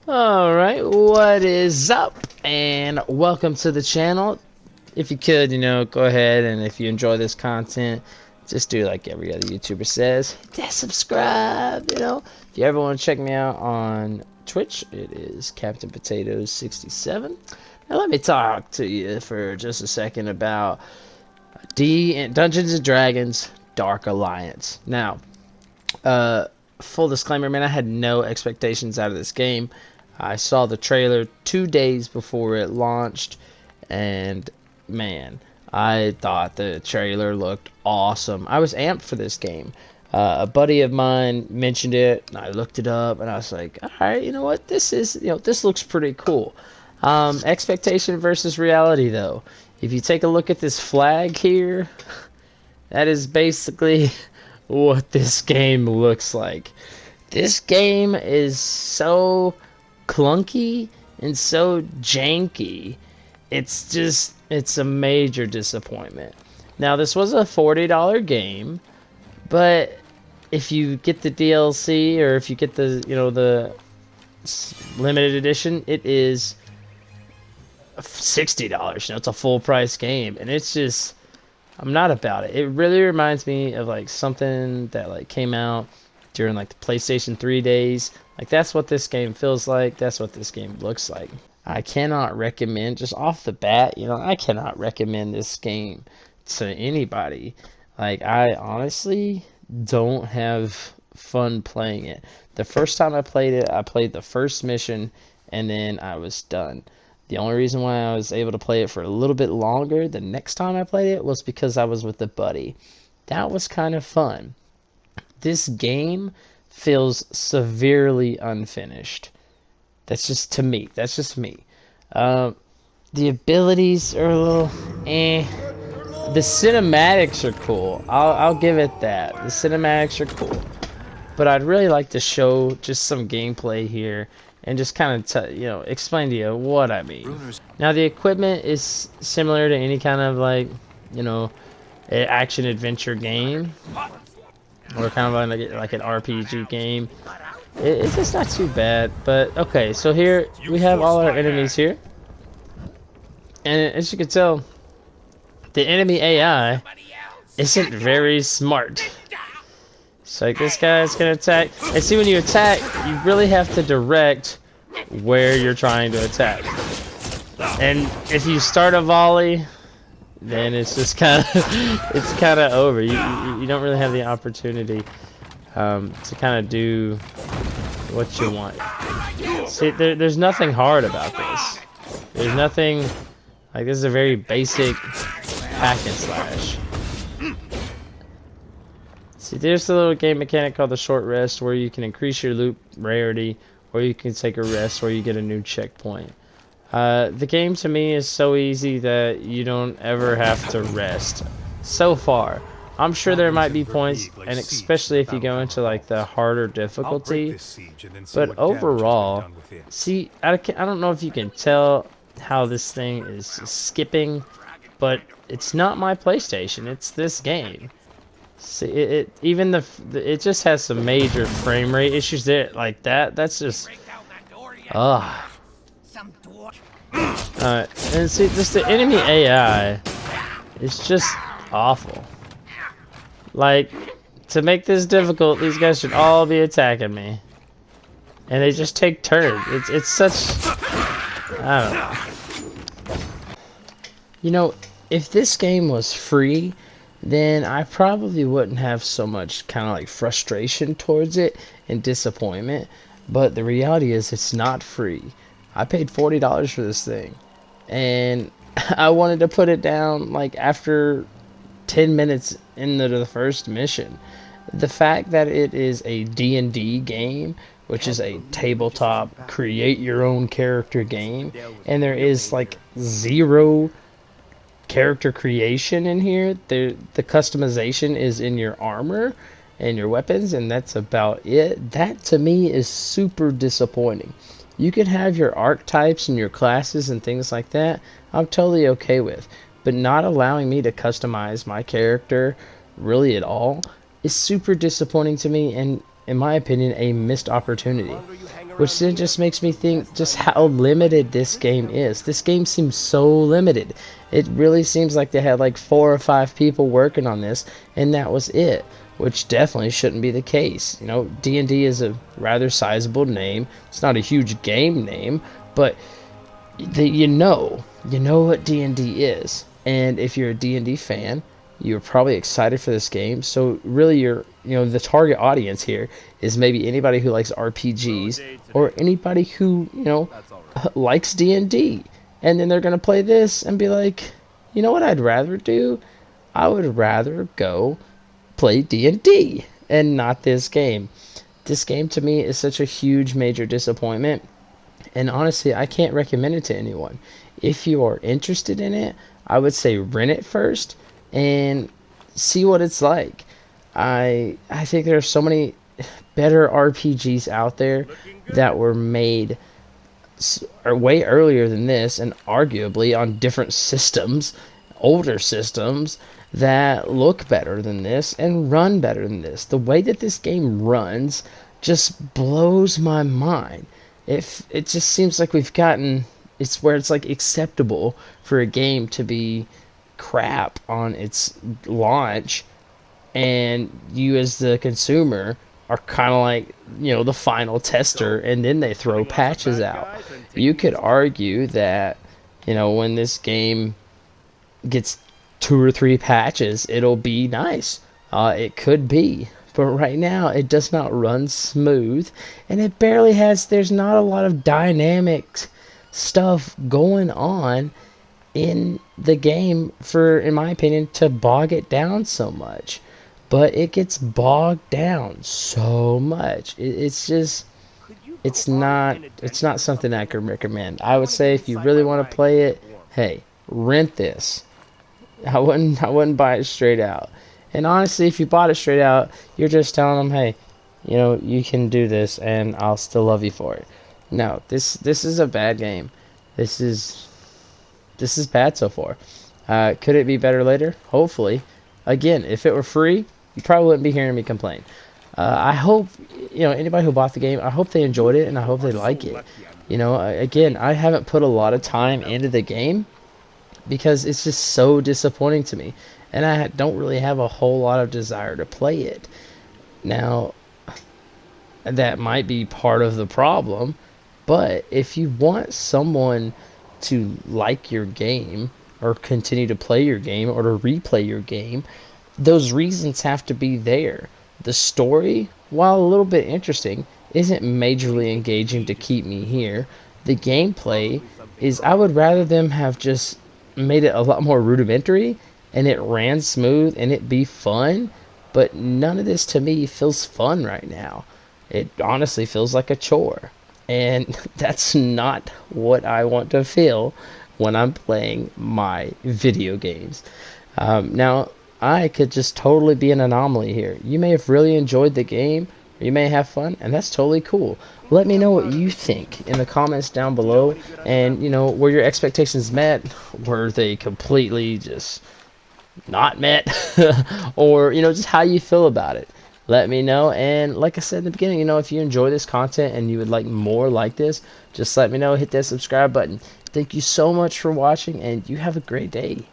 Alright, what is up? And welcome to the channel. If you could, go ahead and if you enjoy this content, just do like every other YouTuber says, hit that subscribe, If you ever want to check me out on Twitch, it is Captain Potatoes 67. Now let me talk to you for just a second about Dungeons and Dragons Dark Alliance. Now, full disclaimer, man, I had no expectations out of this game. I saw the trailer 2 days before it launched, and man, I thought the trailer looked awesome. I was amped for this game. A buddy of mine mentioned it, and I looked it up, and I was like, all right, you know what? This looks pretty cool. Expectation versus reality, though. If you take a look at this flag here, that is basically what this game looks like. This game is so clunky and so janky. It's a major disappointment. Now, this was a $40 game, but if you get the DLC or if you get the the limited edition, it is $60. It's a full price game, and it's just, I'm not about it. It really reminds me of like something that like came out during like the PlayStation 3 days. Like, that's what this game feels like. That's what this game looks like. I cannot recommend, just off the bat, I cannot recommend this game to anybody. Like, I honestly don't have fun playing it. The first time I played it, I played the first mission and then I was done. The only reason why I was able to play it for a little bit longer the next time I played it was because I was with a buddy. That was kind of fun. This game feels severely unfinished. That's just to me. That's just me. The abilities are a little eh. The cinematics are cool. I'll give it that. The cinematics are cool. But I'd really like to show just some gameplay here and just kind of explain to you what I mean. Now, the equipment is similar to any kind of like action adventure game, or kind of like an RPG game. It's just not too bad. But okay, so here we have all our enemies here, and as you can tell, the enemy AI isn't very smart. So like, this guy's gonna attack, and see, when you attack, you really have to direct where you're trying to attack. And if you start a volley, then it's just kind of over. You don't really have the opportunity to kind of do what you want. See, there's nothing hard about this. There's nothing, like, this is a very basic hack and slash. See, there's a little game mechanic called the short rest, where you can increase your loot rarity, or you can take a rest where you get a new checkpoint. The game to me is so easy that you don't ever have to rest. So far. I'm sure there might be points, and especially if you go into like the harder difficulty. But overall, see, I don't know if you can tell how this thing is skipping, but it's not my PlayStation, it's this game. See, it just has some major frame rate issues there, like that. That's just, ugh. And see, just the enemy AI is just awful. Like, to make this difficult, these guys should all be attacking me, and they just take turns. It's such, I don't know. If this game was free, then I probably wouldn't have so much kind of like frustration towards it and disappointment. But the reality is, it's not free. I paid $40 for this thing, and I wanted to put it down like after 10 minutes into the first mission. The fact that it is a D&D game, which is a tabletop create your own character game, and there is like zero character creation in here. The customization is in your armor and your weapons, and that's about it. That to me is super disappointing. You can have your archetypes and your classes and things like that, I'm totally okay with, but not allowing me to customize my character really at all is super disappointing to me, and in my opinion, a missed opportunity. which then just makes me think just how limited this game is. This game seems so limited. It really seems like they had like 4 or 5 people working on this, and that was it, which definitely shouldn't be the case. You know, D&D is a rather sizable name. It's not a huge game name, but you know what D&D is. And if you're a D&D fan, you're probably excited for this game. So really the target audience here is maybe anybody who likes RPGs or anybody who, likes D&D. And then they're going to play this and be like, you know what I'd rather do? I would rather go play D&D and not this game. This game to me is such a huge major disappointment. And honestly, I can't recommend it to anyone. If you are interested in it, I would say rent it first and see what it's like. I think there are so many better RPGs out there that were made way earlier than this, and arguably on different systems, older systems, that look better than this and run better than this. The way that this game runs just blows my mind. It just seems like it's where it's like acceptable for a game to be crap on its launch, and you as the consumer are kind of like, the final tester, and then they throw patches out. You could argue that, when this game gets 2 or 3 patches, it'll be nice. It could be. But right now, it does not run smooth, and there's not a lot of dynamic stuff going on in the game in my opinion, to bog it down so much. But it gets bogged down so much. It's not something I could recommend. I would say if you really want to play it, hey, rent this. I wouldn't buy it straight out. And honestly, if you bought it straight out, you're just telling them, hey, you can do this, and I'll still love you for it. No, this is a bad game. This is bad so far. Could it be better later? Hopefully. Again, if it were free, you probably wouldn't be hearing me complain. I hope, anybody who bought the game, I hope they enjoyed it, and I hope they like it. Again, I haven't put a lot of time into the game because it's just so disappointing to me, and I don't really have a whole lot of desire to play it. Now, that might be part of the problem, but if you want someone to like your game or continue to play your game or to replay your game, those reasons have to be there. The story, while a little bit interesting, isn't majorly engaging to keep me here. The gameplay is, I would rather them have just made it a lot more rudimentary and it ran smooth and it be fun, but none of this to me feels fun right now. It honestly feels like a chore, and that's not what I want to feel when I'm playing my video games. Now, I could just totally be an anomaly here. You may have really enjoyed the game, or you may have fun, and that's totally cool. Let me know what you think in the comments down below, and were your expectations met? Were they completely just not met? Or just how you feel about it. Let me know. And like I said in the beginning, if you enjoy this content and you would like more like this, just let me know. Hit that subscribe button. Thank you so much for watching, and you have a great day.